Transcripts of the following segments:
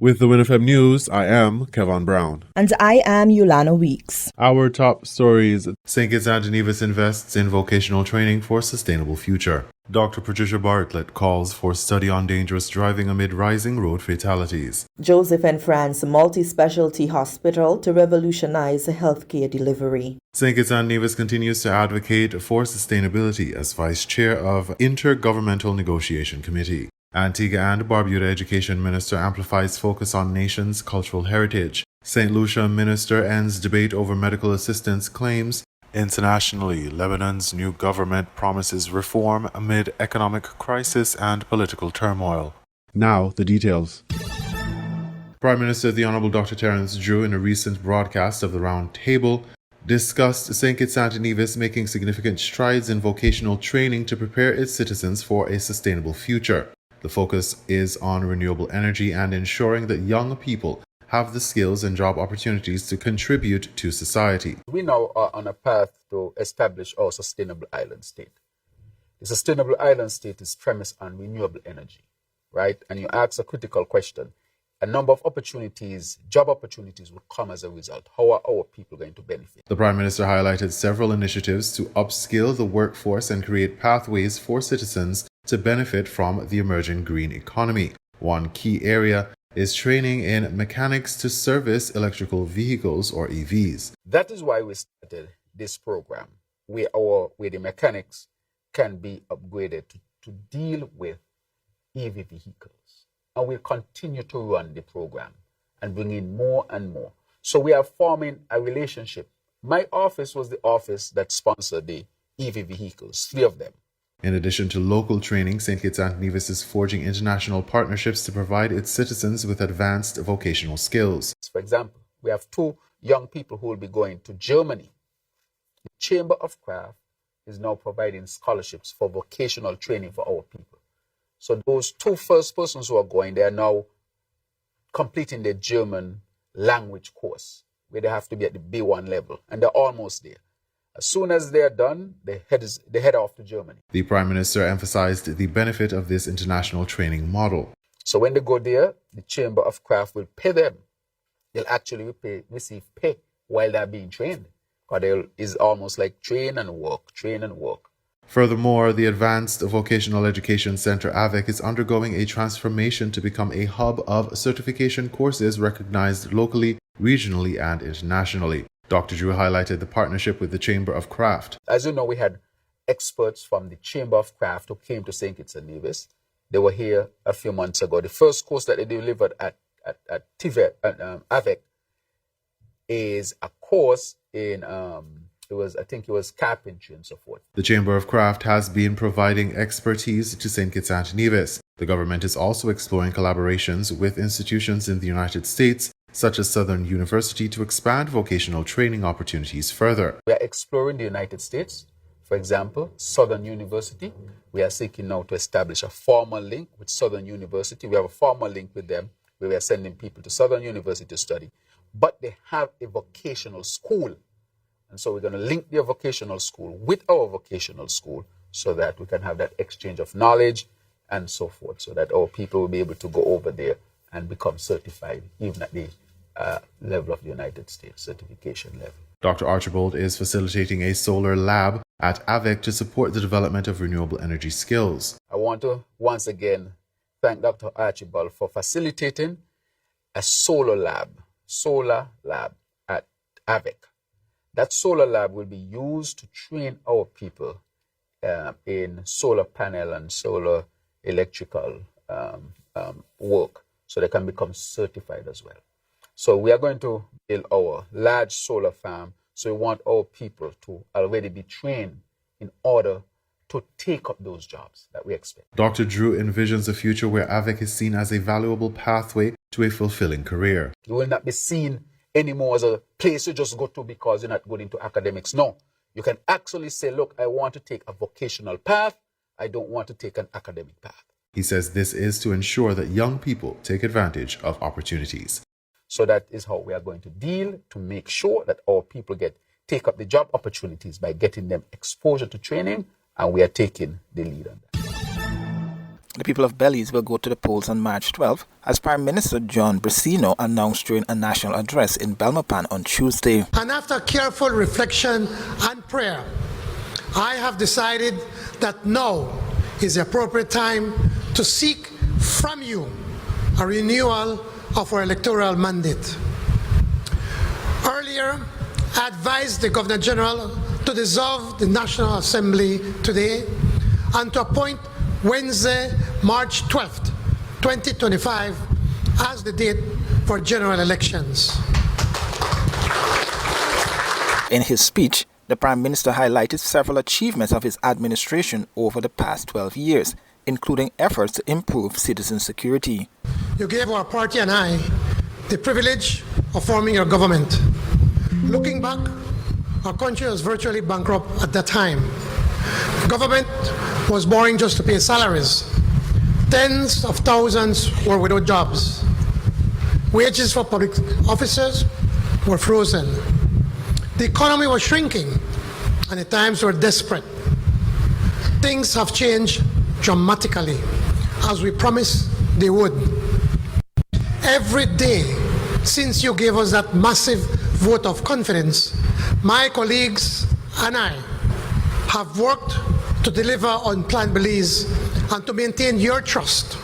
With the WINN FM News, I am Kevin Brown. And I am Yolana Weeks. Our top stories: St. Kitts and Nevis invests in vocational training for sustainable future. Dr. Patricia Bartlett calls for study on dangerous driving amid rising road fatalities. Joseph and France multi-specialty hospital to revolutionize healthcare delivery. St. Kitts and Nevis continues to advocate for sustainability as vice chair of Intergovernmental Negotiation Committee. Antigua and Barbuda Education Minister amplifies focus on nation's cultural heritage. St. Lucia Minister ends debate over medical assistance claims. Internationally, Lebanon's new government promises reform amid economic crisis and political turmoil. Now, the details. Prime Minister the Honourable Dr. Terence Drew, in a recent broadcast of the Round Table, discussed St. Kitts and Nevis making significant strides in vocational training to prepare its citizens for a sustainable future. The focus is on renewable energy and ensuring that young people have the skills and job opportunities to contribute to society. We now are on a path to establish our sustainable island state. The sustainable island state is premised on renewable energy, right? And you ask a critical question. A number of opportunities, job opportunities will come as a result. How are our people going to benefit? The Prime Minister highlighted several initiatives to upskill the workforce and create pathways for citizens to benefit from the emerging green economy. One key area is training in mechanics to service electrical vehicles or EVs. That is why we started this program, where the mechanics can be upgraded to deal with EV vehicles. And we'll continue to run the program and bring in more and more. So we are forming a relationship. My office was the office that sponsored the EV vehicles, 3 of them. In addition to local training, St. Kitts and Nevis is forging international partnerships to provide its citizens with advanced vocational skills. For example, we have 2 young people who will be going to Germany. The Chamber of Craft is now providing scholarships for vocational training for our people. So those 2 first persons who are going, they are now completing the German language course, where they have to be at the B1 level, and they're almost there. As soon as they are done, they head off to Germany. The Prime Minister emphasized the benefit of this international training model. So when they go there, the Chamber of Craft will pay them. They'll actually receive pay while they're being trained. Because it's almost like train and work. Furthermore, the Advanced Vocational Education Center AVEC is undergoing a transformation to become a hub of certification courses recognized locally, regionally, and internationally. Dr. Drew highlighted the partnership with the Chamber of Craft. As you know, we had experts from the Chamber of Craft who came to St. Kitts and Nevis. They were here a few months ago. The first course that they delivered at AVEC is a course in, I think it was carpentry and so forth. The Chamber of Craft has been providing expertise to St. Kitts and Nevis. The government is also exploring collaborations with institutions in the United States, such as Southern University, to expand vocational training opportunities further. We are exploring the United States. For example, Southern University. We are seeking now to establish a formal link with Southern University. We have a formal link with them where we are sending people to Southern University to study. But they have a vocational school. And so we're going to link their vocational school with our vocational school so that we can have that exchange of knowledge and so forth, so that our people will be able to go over there and become certified, even at the level of the United States, certification level. Dr. Archibald is facilitating a solar lab at AVEC to support the development of renewable energy skills. I want to once again thank Dr. Archibald for facilitating a solar lab at AVEC. That solar lab will be used to train our people in solar panel and solar electrical work, so they can become certified as well. So we are going to build our large solar farm. So we want our people to already be trained in order to take up those jobs that we expect. Dr. Drew envisions a future where AVEC is seen as a valuable pathway to a fulfilling career. You will not be seen anymore as a place you just go to because you're not good into academics. No, you can actually say, look, I want to take a vocational path. I don't want to take an academic path. He says this is to ensure that young people take advantage of opportunities. So that is how we are going to deal to make sure that our people take up the job opportunities by getting them exposure to training, and we are taking the lead on that. The people of Belize will go to the polls on March 12, as Prime Minister John Bracino announced during a national address in Belmopan on Tuesday. And after careful reflection and prayer, I have decided that now is the appropriate time to seek from you a renewal of our electoral mandate. Earlier, I advised the Governor General to dissolve the National Assembly today and to appoint Wednesday, March 12th, 2025 as the date for general elections. In his speech, the Prime Minister highlighted several achievements of his administration over the past 12 years, including efforts to improve citizen security. You gave our party and I the privilege of forming your government. Looking back, our country was virtually bankrupt at that time. Government was borrowing just to pay salaries. Tens of thousands were without jobs. Wages for public officers were frozen. The economy was shrinking, and the times were desperate. Things have changed dramatically, as we promised they would. Every day since you gave us that massive vote of confidence, my colleagues and I have worked to deliver on Plan Belize and to maintain your trust.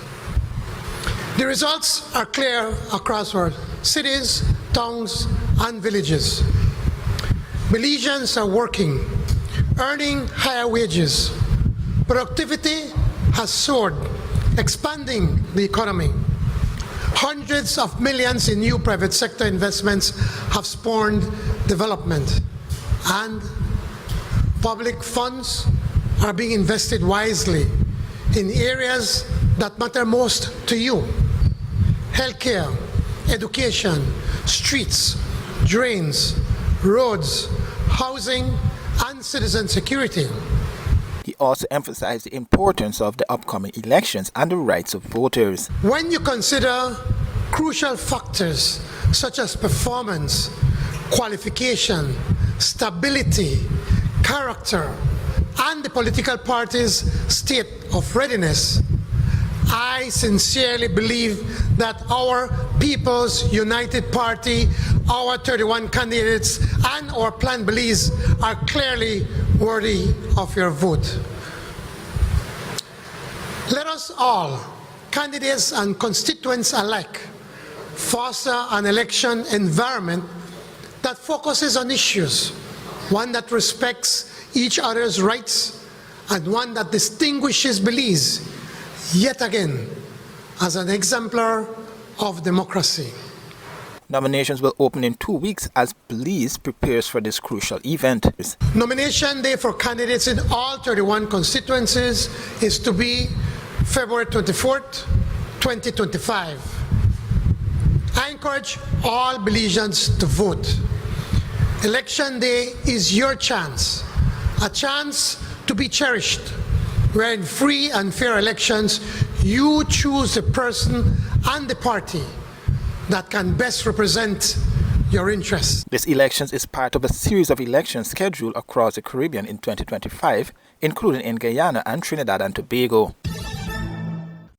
The results are clear across our cities, towns, and villages. Belizeans are working, earning higher wages. Productivity has soared, expanding the economy. Hundreds of millions in new private sector investments have spawned development, and public funds are being invested wisely in areas that matter most to you: healthcare, education, streets, drains, roads, housing, and citizen security. He also emphasized the importance of the upcoming elections and the rights of voters. When you consider crucial factors such as performance, qualification, stability, character, and the political party's state of readiness, I sincerely believe that our People's United Party, our 31 candidates, and our Plan Belize are clearly worthy of your vote. Let us all, candidates and constituents alike, foster an election environment that focuses on issues, one that respects each other's rights, and one that distinguishes Belize, yet again, as an exemplar of democracy. Nominations will open in 2 weeks as Belize prepares for this crucial event. Nomination day for candidates in all 31 constituencies is to be February 24th, 2025. I encourage all Belizeans to vote. Election day is your chance, a chance to be cherished, where in free and fair elections, you choose the person and the party that can best represent your interests. This election is part of a series of elections scheduled across the Caribbean in 2025, including in Guyana and Trinidad and Tobago.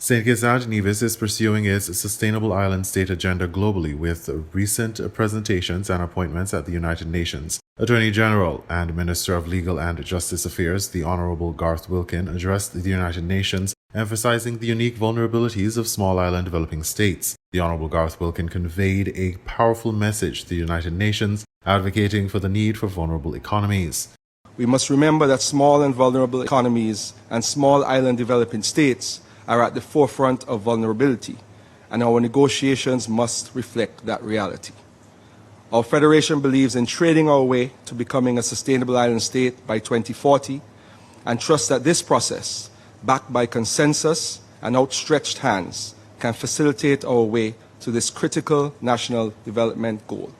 St. Kitts and Nevis is pursuing its Sustainable Island State agenda globally with recent presentations and appointments at the United Nations. Attorney General and Minister of Legal and Justice Affairs, the Honorable Garth Wilkin, addressed the United Nations, emphasizing the unique vulnerabilities of small island developing states. The Honorable Garth Wilkin conveyed a powerful message to the United Nations, advocating for the need for vulnerable economies. We must remember that small and vulnerable economies and small island developing states are at the forefront of vulnerability, and our negotiations must reflect that reality. Our Federation believes in trading our way to becoming a sustainable island state by 2040 and trusts that this process, backed by consensus and outstretched hands, can facilitate our way to this critical national development goal.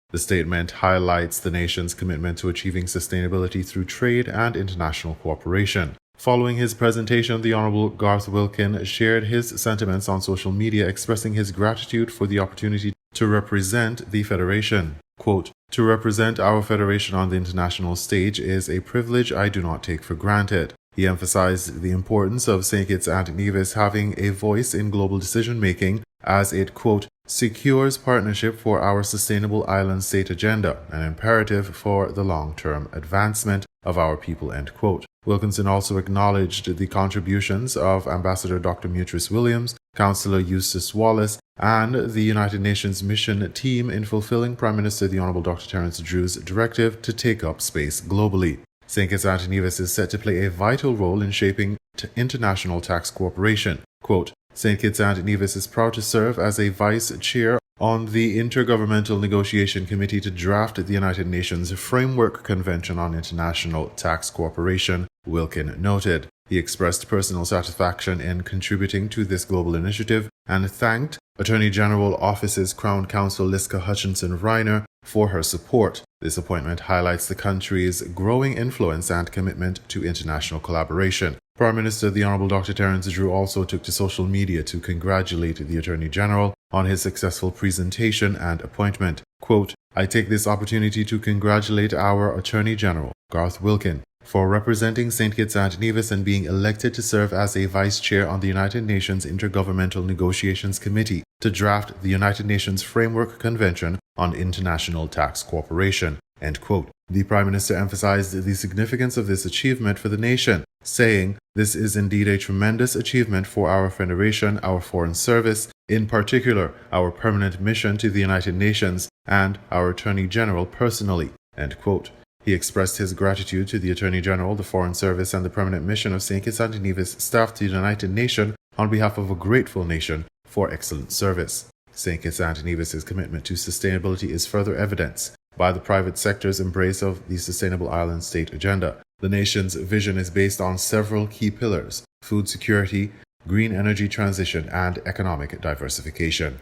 The statement highlights the nation's commitment to achieving sustainability through trade and international cooperation. Following his presentation, the Honorable Garth Wilkin shared his sentiments on social media, expressing his gratitude for the opportunity to represent the Federation. Quote, "To represent our Federation on the international stage is a privilege I do not take for granted. He emphasized the importance of St. Kitts and Nevis having a voice in global decision-making as it, quote, secures partnership for our sustainable island state agenda, an imperative for the long-term advancement of our people, end quote. Wilkinson also acknowledged the contributions of Ambassador Dr. Mutris Williams, Councillor Eustace Wallace, and the United Nations mission team in fulfilling Prime Minister the Honourable Dr. Terence Drew's directive to take up space globally. St. Kitts and Nevis is set to play a vital role in shaping international tax cooperation. Quote, St. Kitts and Nevis is proud to serve as a vice chair on the Intergovernmental Negotiation Committee to draft the United Nations Framework Convention on International Tax Cooperation, Wilkin noted. He expressed personal satisfaction in contributing to this global initiative and thanked Attorney General Office's Crown Counsel Liska Hutchinson-Reiner for her support. This appointment highlights the country's growing influence and commitment to international collaboration. Prime Minister the Honourable Dr. Terence Drew also took to social media to congratulate the Attorney General on his successful presentation and appointment. Quote, I take this opportunity to congratulate our Attorney General, Garth Wilkin, for representing St. Kitts and Nevis and being elected to serve as a vice chair on the United Nations Intergovernmental Negotiations Committee to draft the United Nations Framework Convention on International Tax Cooperation, end quote. The Prime Minister emphasized the significance of this achievement for the nation, saying, this is indeed a tremendous achievement for our Federation, our Foreign Service, in particular, our permanent mission to the United Nations, and our Attorney General personally, end quote. He expressed his gratitude to the Attorney General, the Foreign Service, and the permanent mission of St. Kitts and Nevis staff to the United Nations on behalf of a grateful nation for excellent service. St. Kitts and Nevis's commitment to sustainability is further evidenced by the private sector's embrace of the Sustainable Island State Agenda. The nation's vision is based on several key pillars: food security, green energy transition, and economic diversification.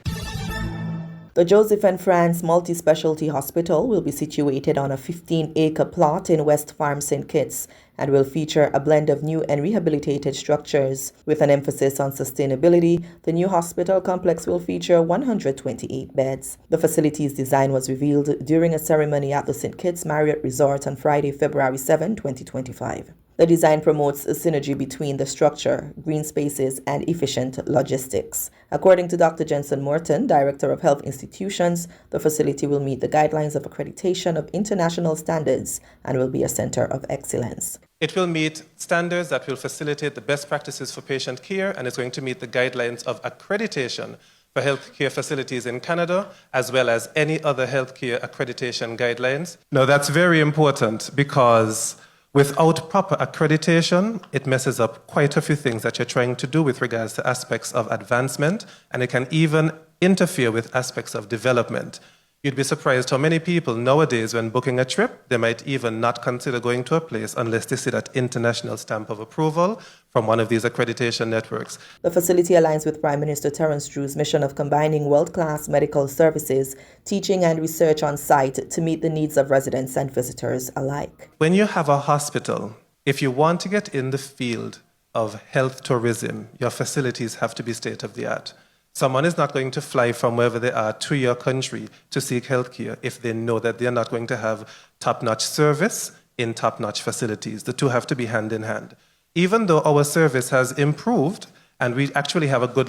The Joseph and Franz Multi-Specialty Hospital will be situated on a 15-acre plot in West Farm, St. Kitts, and will feature a blend of new and rehabilitated structures. With an emphasis on sustainability, the new hospital complex will feature 128 beds. The facility's design was revealed during a ceremony at the St. Kitts Marriott Resort on Friday, February 7, 2025. The design promotes a synergy between the structure, green spaces, and efficient logistics. According to Dr. Jensen Morton, Director of Health Institutions, the facility will meet the guidelines of accreditation of international standards and will be a center of excellence. It will meet standards that will facilitate the best practices for patient care, and is going to meet the guidelines of accreditation for healthcare facilities in Canada, as well as any other healthcare accreditation guidelines. Now, that's very important because without proper accreditation, it messes up quite a few things that you're trying to do with regards to aspects of advancement, and it can even interfere with aspects of development. You'd be surprised how many people nowadays, when booking a trip, they might even not consider going to a place unless they see that international stamp of approval from one of these accreditation networks. The facility aligns with Prime Minister Terence Drew's mission of combining world-class medical services, teaching and research on site to meet the needs of residents and visitors alike. When you have a hospital, if you want to get in the field of health tourism, your facilities have to be state-of-the-art. Someone is not going to fly from wherever they are to your country to seek healthcare if they know that they're not going to have top-notch service in top-notch facilities. The two have to be hand in hand. Even though our service has improved and we actually have a good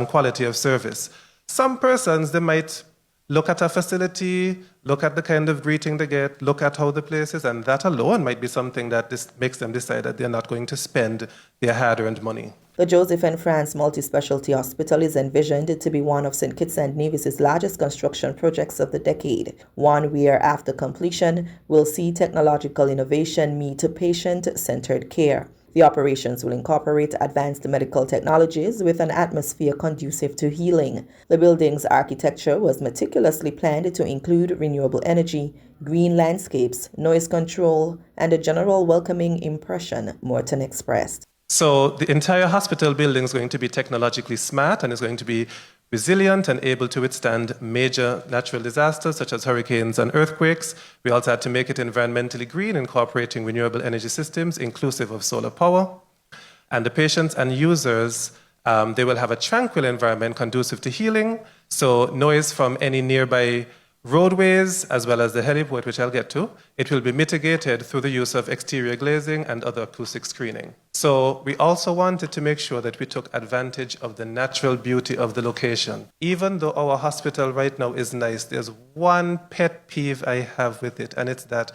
quality of service, some persons, they might look at a facility, look at the kind of greeting they get, look at how the place is, and that alone might be something that makes them decide that they're not going to spend their hard-earned money. The Joseph and Franz Multi-Specialty Hospital is envisioned to be one of St. Kitts and Nevis's largest construction projects of the decade, one where, after completion, will see technological innovation meet patient-centered care. The operations will incorporate advanced medical technologies with an atmosphere conducive to healing. The building's architecture was meticulously planned to include renewable energy, green landscapes, noise control, and a general welcoming impression, Morton expressed. So the entire hospital building is going to be technologically smart and is going to be resilient and able to withstand major natural disasters such as hurricanes and earthquakes. We also had to make it environmentally green, incorporating renewable energy systems inclusive of solar power. And the patients and users, they will have a tranquil environment conducive to healing. So noise from any nearby roadways, as well as the heliport, which I'll get to, it will be mitigated through the use of exterior glazing and other acoustic screening. So we also wanted to make sure that we took advantage of the natural beauty of the location. Even though our hospital right now is nice, there's one pet peeve I have with it, and it's that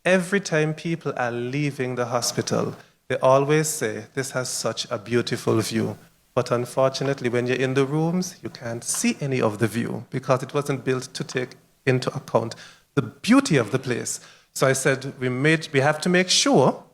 every time people are leaving the hospital, they always say, this has such a beautiful view. But unfortunately, when you're in the rooms, you can't see any of the view because it wasn't built to take into account the beauty of the place. So I said, we have to make sure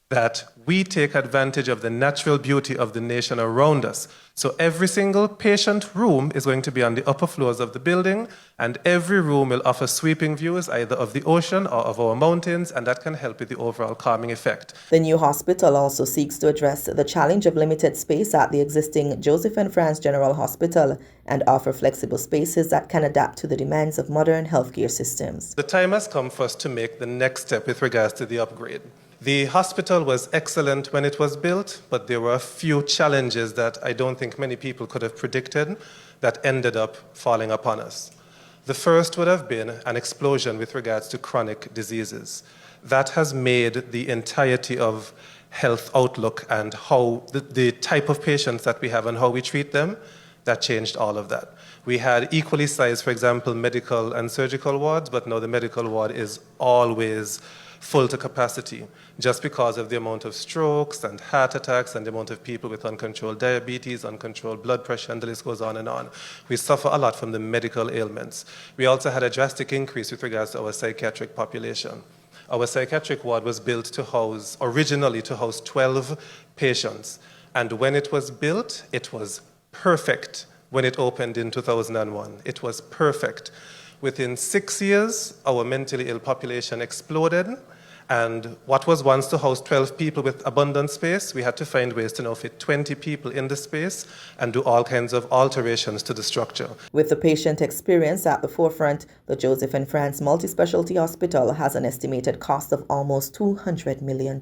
that we take advantage of the natural beauty of the nation around us. So every single patient room is going to be on the upper floors of the building, and every room will offer sweeping views either of the ocean or of our mountains, and that can help with the overall calming effect. The new hospital also seeks to address the challenge of limited space at the existing Joseph and Franz General Hospital and offer flexible spaces that can adapt to the demands of modern healthcare systems. The time has come for us to make the next step with regards to the upgrade. The hospital was excellent when it was built, but there were a few challenges that I don't think many people could have predicted that ended up falling upon us. The first would have been an explosion with regards to chronic diseases. That has made the entirety of health outlook and how the type of patients that we have and how we treat them, that changed all of that. We had equally sized, for example, medical and surgical wards, but now the medical ward is always full to capacity just because of the amount of strokes and heart attacks and the amount of people with uncontrolled diabetes, uncontrolled blood pressure, and the list goes on and on. We suffer a lot from the medical ailments. We also had a drastic increase with regards to our psychiatric population. Our psychiatric ward was built originally to house 12 patients. And when it was built, it was perfect. When it opened in 2001, it was perfect. Within 6 years, our mentally ill population exploded, and what was once to house 12 people with abundant space, we had to find ways to now fit 20 people in the space and do all kinds of alterations to the structure. With the patient experience at the forefront, the Joseph and Franz Multi-Specialty Hospital has an estimated cost of almost $200 million.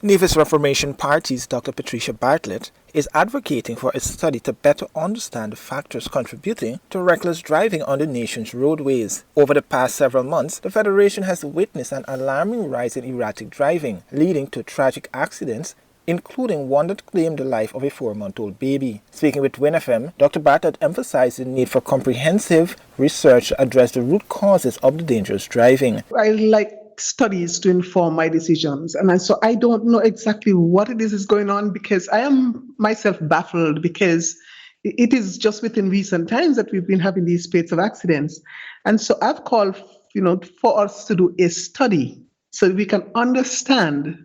Nevis Reformation Party's Dr. Patricia Bartlett is advocating for a study to better understand the factors contributing to reckless driving on the nation's roadways. Over the past several months, the Federation has witnessed an alarming rise in erratic driving, leading to tragic accidents, including one that claimed the life of a 4-month-old baby. Speaking with WINN FM, Dr. Bartlett emphasized the need for comprehensive research to address the root causes of the dangerous driving. I like studies to inform my decisions. And so I don't know exactly what it is going on, because I am myself baffled, because it is just within recent times that we've been having these spate of accidents. And so I've called, for us to do a study so that we can understand,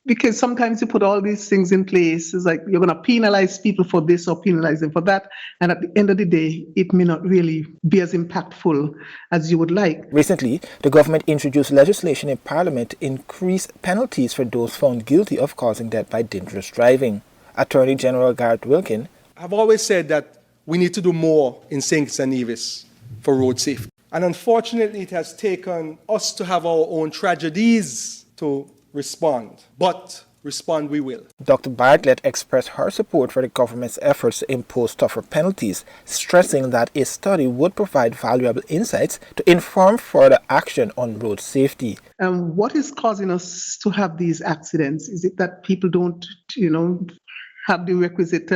because sometimes you put all these things in place, it's like you're going to penalize people for this or penalize them for that. And at the end of the day, it may not really be as impactful as you would like. Recently, the government introduced legislation in Parliament to increase penalties for those found guilty of causing death by dangerous driving. Attorney General Garrett Wilkin: I've always said that we need to do more in St. Kitts and Nevis for road safety. And unfortunately, it has taken us to have our own tragedies to respond. But respond we will. Dr. Bartlett expressed her support for the government's efforts to impose tougher penalties, stressing that a study would provide valuable insights to inform further action on road safety. What is causing us to have these accidents? Is it that people don't, have the requisite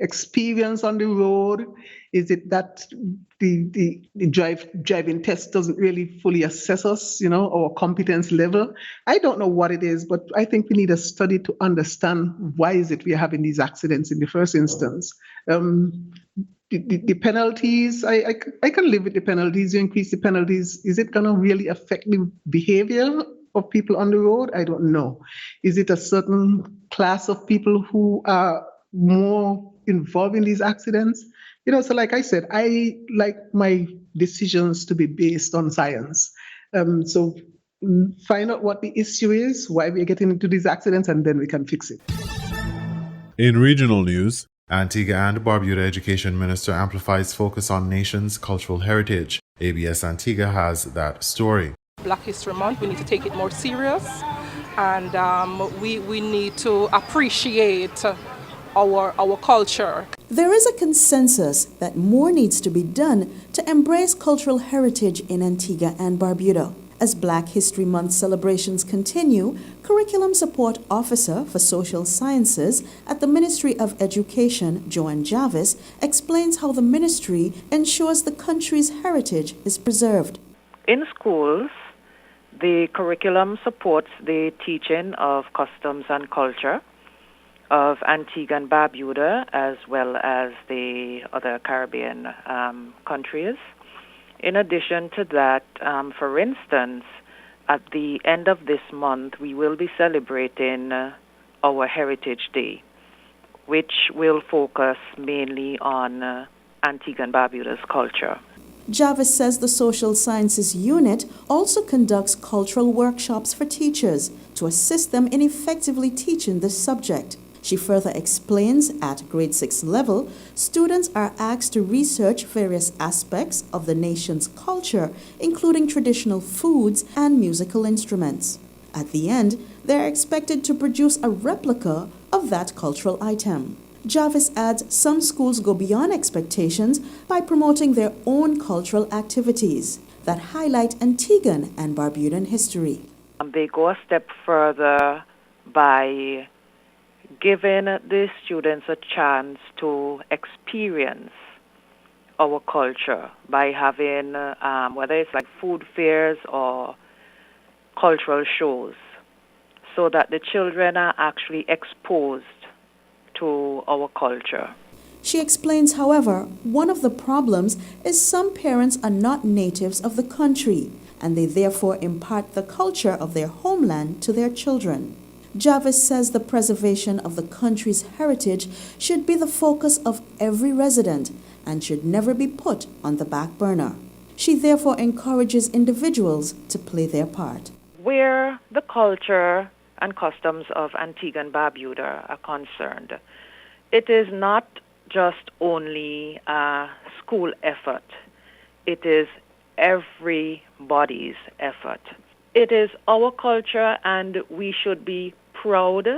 experience on the road? Is it that the driving test doesn't really fully assess us, our competence level? I don't know what it is, but I think we need a study to understand why is it we are having these accidents in the first instance. The penalties, I can live with the penalties. You increase the penalties, is it going to really affect the behavior of people on the road? I don't know. Is it a certain class of people who are more involved in these accidents? So like I said, I like my decisions to be based on science. So find out what the issue is, why we're getting into these accidents, and then we can fix it. In regional news, Antigua and Barbuda Education Minister amplifies focus on nation's cultural heritage. ABS Antigua has that story. Black History Month, we need to take it more serious, and we need to appreciate our culture. There is a consensus that more needs to be done to embrace cultural heritage in Antigua and Barbuda. As Black History Month celebrations continue, Curriculum Support Officer for Social Sciences at the Ministry of Education, Joan Jarvis, explains how the ministry ensures the country's heritage is preserved. In schools, the curriculum supports the teaching of customs and culture of Antigua and Barbuda, as well as the other Caribbean countries. In addition to that, for instance, at the end of this month, we will be celebrating our Heritage Day, which will focus mainly on Antigua and Barbuda's culture. Jarvis says the Social Sciences Unit also conducts cultural workshops for teachers to assist them in effectively teaching this subject. She further explains at grade 6 level, students are asked to research various aspects of the nation's culture, including traditional foods and musical instruments. At the end, they are expected to produce a replica of that cultural item. Jarvis adds some schools go beyond expectations by promoting their own cultural activities that highlight Antiguan and Barbudan history. They go a step further by giving the students a chance to experience our culture by having, whether it's like food fairs or cultural shows, so that the children are actually exposed to our culture. She explains, however, one of the problems is some parents are not natives of the country, and they therefore impart the culture of their homeland to their children. Jarvis says the preservation of the country's heritage should be the focus of every resident and should never be put on the back burner. She therefore encourages individuals to play their part. Where the culture and customs of Antigua and Barbuda are concerned, it is not just only a school effort. It is everybody's effort. It is our culture, and we should be proud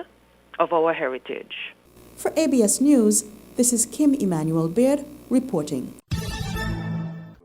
of our heritage. For ABS News, this is Kim Emmanuel Beard reporting.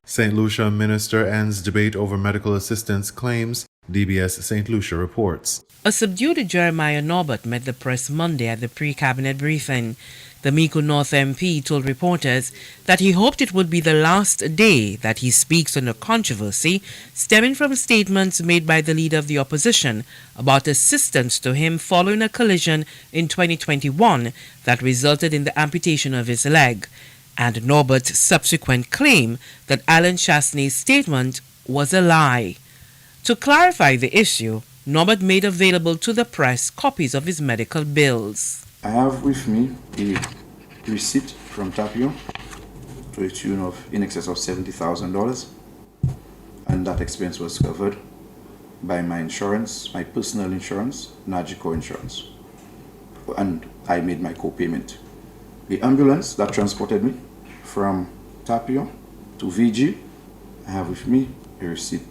St. Lucia minister ends debate over medical assistance claims, DBS St. Lucia reports. A subdued Jeremiah Norbert met the press Monday at the pre-cabinet briefing. The Mico North MP told reporters that he hoped it would be the last day that he speaks on the controversy stemming from statements made by the leader of the opposition about assistance to him following a collision in 2021 that resulted in the amputation of his leg, and Norbert's subsequent claim that Alan Chastney's statement was a lie. To clarify the issue, Norbert made available to the press copies of his medical bills. I have with me a receipt from Tapio to a tune of in excess of $70,000, and that expense was covered by my insurance, my personal insurance, Nagico Insurance, and I made my co-payment. The ambulance that transported me from Tapio to VG, I have with me a receipt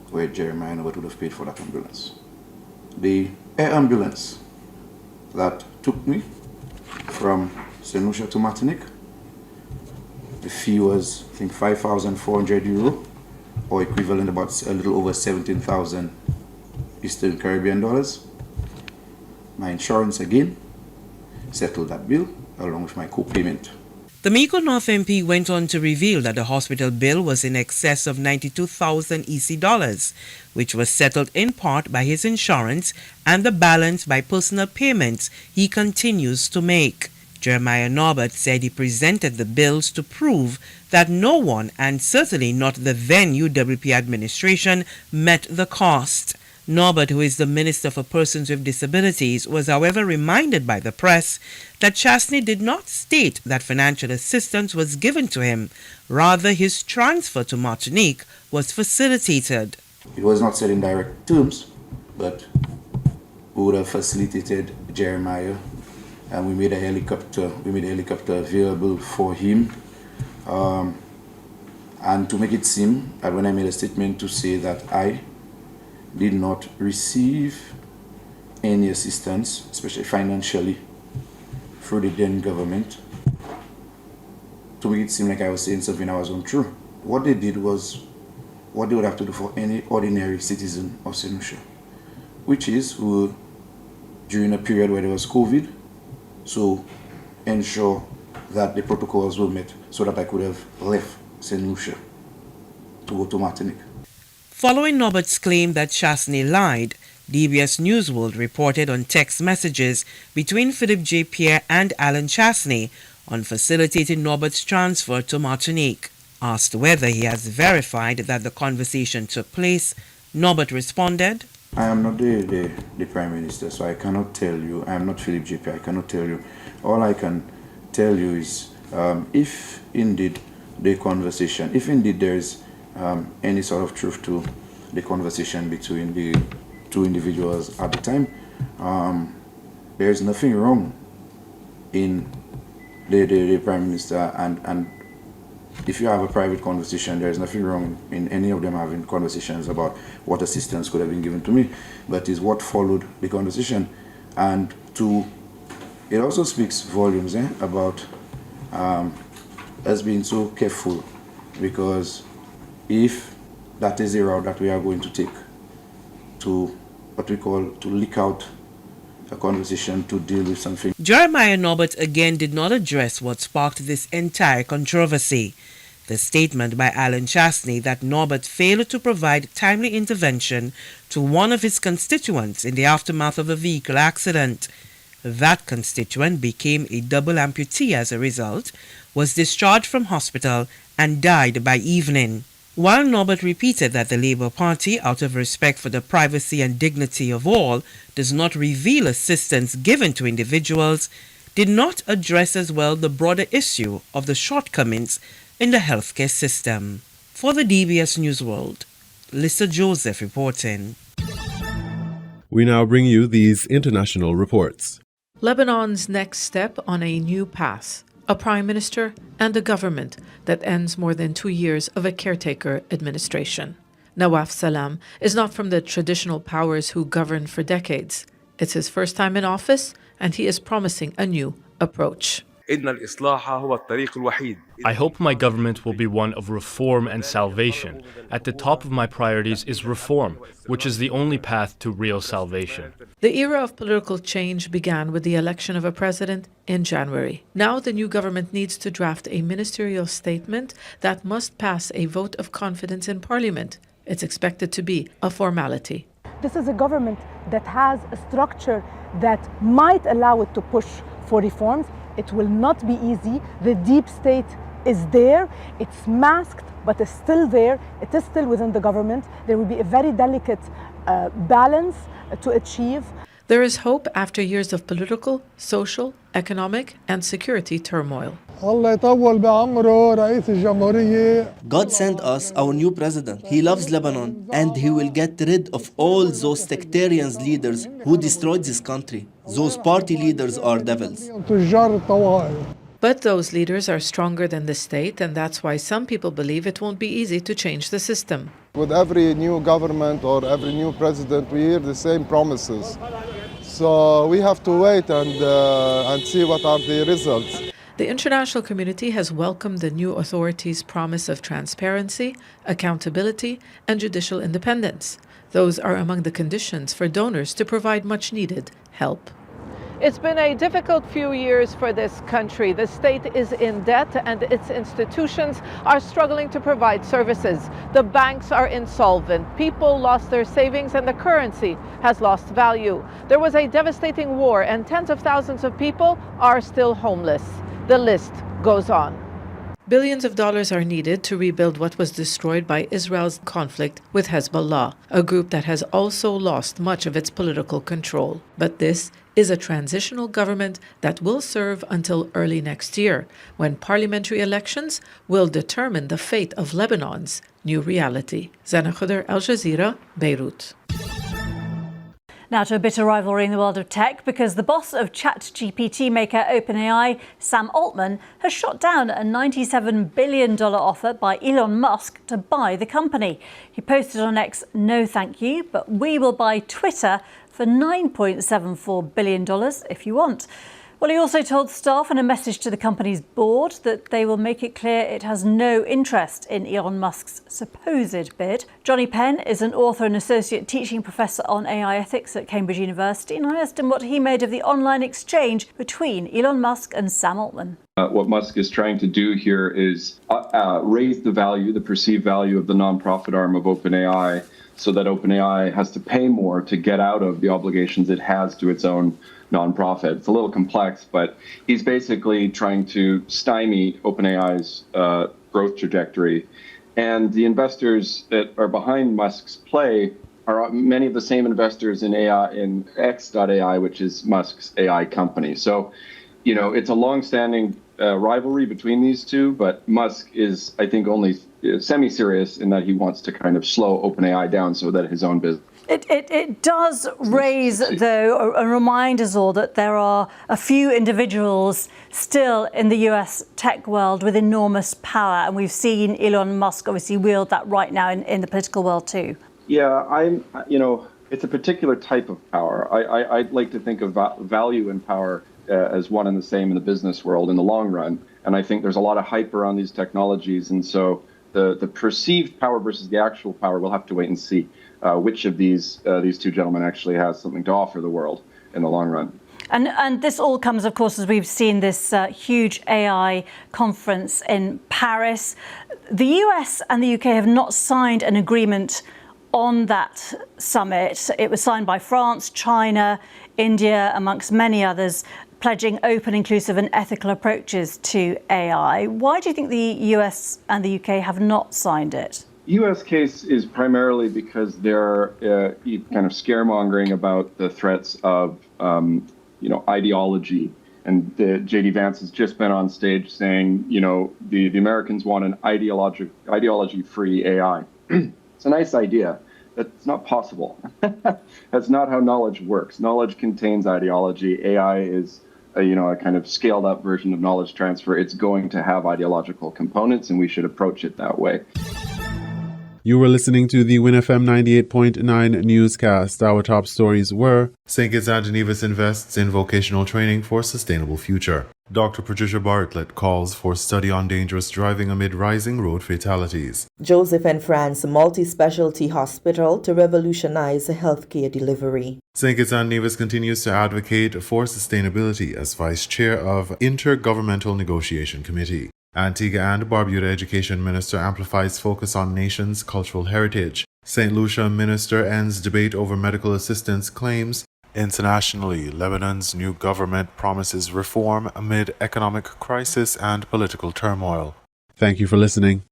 where Jeremiah Norbert would have paid for that ambulance. The air ambulance that took me from St. Lucia to Martinique, the fee was, I think, €5,400, or equivalent about a little over 17,000 Eastern Caribbean dollars. My insurance again settled that bill along with my co-payment. The Mico North MP went on to reveal that the hospital bill was in excess of 92,000 EC dollars, which was settled in part by his insurance and the balance by personal payments he continues to make. Jeremiah Norbert said he presented the bills to prove that no one, and certainly not the then UWP administration, met the cost. Norbert, who is the Minister for Persons with Disabilities, was however reminded by the press that Chastney did not state that financial assistance was given to him. Rather, his transfer to Martinique was facilitated. It was not said in direct terms, but we would have facilitated Jeremiah, and we made a helicopter available for him. And to make it seem that when I made a statement to say that I did not receive any assistance, especially financially, through the then government to make it seem like I was saying something that was untrue. What they did was what they would have to do for any ordinary citizen of St. Lucia, which is during a period where there was COVID, so ensure that the protocols were met so that I could have left St. Lucia to go to Martinique. Following Norbert's claim that Chasney lied, DBS Newsworld reported on text messages between Philip J. Pierre and Alan Chasney on facilitating Norbert's transfer to Martinique. Asked whether he has verified that the conversation took place, Norbert responded, I am not the Prime Minister, so I cannot tell you. I am not Philip J. Pierre, I cannot tell you. All I can tell you is if indeed the conversation, if indeed there is any sort of truth to the conversation between the two individuals at the time, there is nothing wrong in the Prime Minister and if you have a private conversation, there is nothing wrong in any of them having conversations about what assistance could have been given to me, but is what followed the conversation. And it also speaks volumes about us being so careful, because if that is the route that we are going to take to what we call to leak out a conversation to deal with something. Jeremiah Norbert again did not address what sparked this entire controversy. The statement by Alan Chasney that Norbert failed to provide timely intervention to one of his constituents in the aftermath of a vehicle accident. That constituent became a double amputee as a result, was discharged from hospital and died by evening. While Norbert repeated that the Labour Party, out of respect for the privacy and dignity of all, does not reveal assistance given to individuals, did not address as well the broader issue of the shortcomings in the healthcare system. For the DBS Newsworld, Lisa Joseph reporting. We now bring you these international reports. Lebanon's next step on a new path. A prime minister and a government that ends more than 2 years of a caretaker administration. Nawaf Salam is not from the traditional powers who governed for decades. It's his first time in office, and he is promising a new approach. I hope my government will be one of reform and salvation. At the top of my priorities is reform, which is the only path to real salvation. The era of political change began with the election of a president in January. Now the new government needs to draft a ministerial statement that must pass a vote of confidence in Parliament. It's expected to be a formality. This is a government that has a structure that might allow it to push for reforms. It will not be easy. The deep state is there. It's masked, but it's still there. It is still within the government. There will be a very delicate balance to achieve. There is hope after years of political, social, economic, and security turmoil. God sent us our new president. He loves Lebanon, and he will get rid of all those sectarian leaders who destroyed this country. Those party leaders are devils. But those leaders are stronger than the state, and that's why some people believe it won't be easy to change the system. With every new government or every new president, we hear the same promises. So we have to wait and see what are the results. The international community has welcomed the new authorities' promise of transparency, accountability, and judicial independence. Those are among the conditions for donors to provide much-needed help. It's been a difficult few years for this country. The state is in debt and its institutions are struggling to provide services. The banks are insolvent. People lost their savings and the currency has lost value. There was a devastating war and tens of thousands of people are still homeless. The list goes on. Billions of dollars are needed to rebuild what was destroyed by Israel's conflict with Hezbollah, a group that has also lost much of its political control. But this is a transitional government that will serve until early next year, when parliamentary elections will determine the fate of Lebanon's new reality. Zana Khuder, Al Jazeera, Beirut. Now to a bitter rivalry in the world of tech, because the boss of ChatGPT maker OpenAI, Sam Altman, has shot down a $97 billion offer by Elon Musk to buy the company. He posted on X, "No thank you, but we will buy Twitter for $9.74 billion if you want." Well, he also told staff in a message to the company's board that they will make it clear it has no interest in Elon Musk's supposed bid. Johnny Penn is an author and associate teaching professor on AI ethics at Cambridge University, and I asked him what he made of the online exchange between Elon Musk and Sam Altman. What Musk is trying to do here is raise the perceived value of the nonprofit arm of OpenAI, so that OpenAI has to pay more to get out of the obligations it has to its own nonprofit. It's a little complex, but he's basically trying to stymie OpenAI's growth trajectory. And the investors that are behind Musk's play are many of the same investors in AI, in X.AI, which is Musk's AI company. So, it's a long-standing rivalry between these two, but Musk is, I think, only semi-serious in that he wants to kind of slow OpenAI down so that his own business. It does raise, though, and remind us all that there are a few individuals still in the US tech world with enormous power, and we've seen Elon Musk obviously wield that right now in the political world too. Yeah, it's a particular type of power. I'd like to think of value and power as one and the same in the business world in the long run. And I think there's a lot of hype around these technologies. And so the perceived power versus the actual power, we'll have to wait and see which of these two gentlemen actually has something to offer the world in the long run. And this all comes, of course, as we've seen this huge AI conference in Paris. The US and the UK have not signed an agreement on that summit. It was signed by France, China, India, amongst many others, pledging open, inclusive and ethical approaches to AI. Why do you think the US and the UK have not signed it? U.S. case is primarily because they're kind of scaremongering about the threats of, ideology. And J.D. Vance has just been on stage saying, the Americans want an ideology-free AI. It's a nice idea. That's not possible. That's not how knowledge works. Knowledge contains ideology. AI is a kind of scaled up version of knowledge transfer. It's going to have ideological components, and we should approach it that way. You were listening to the WINN FM 98.9 newscast. Our top stories were: St. Kitts and Nevis invests in vocational training for sustainable future. Dr. Patricia Bartlett calls for study on dangerous driving amid rising road fatalities. Joseph and France multi-specialty hospital to revolutionize healthcare delivery. St. Kitts and Nevis continues to advocate for sustainability as vice chair of Intergovernmental Negotiation Committee. Antigua and Barbuda Education Minister amplifies focus on nation's cultural heritage. St. Lucia Minister ends debate over medical assistance claims. Internationally, Lebanon's new government promises reform amid economic crisis and political turmoil. Thank you for listening.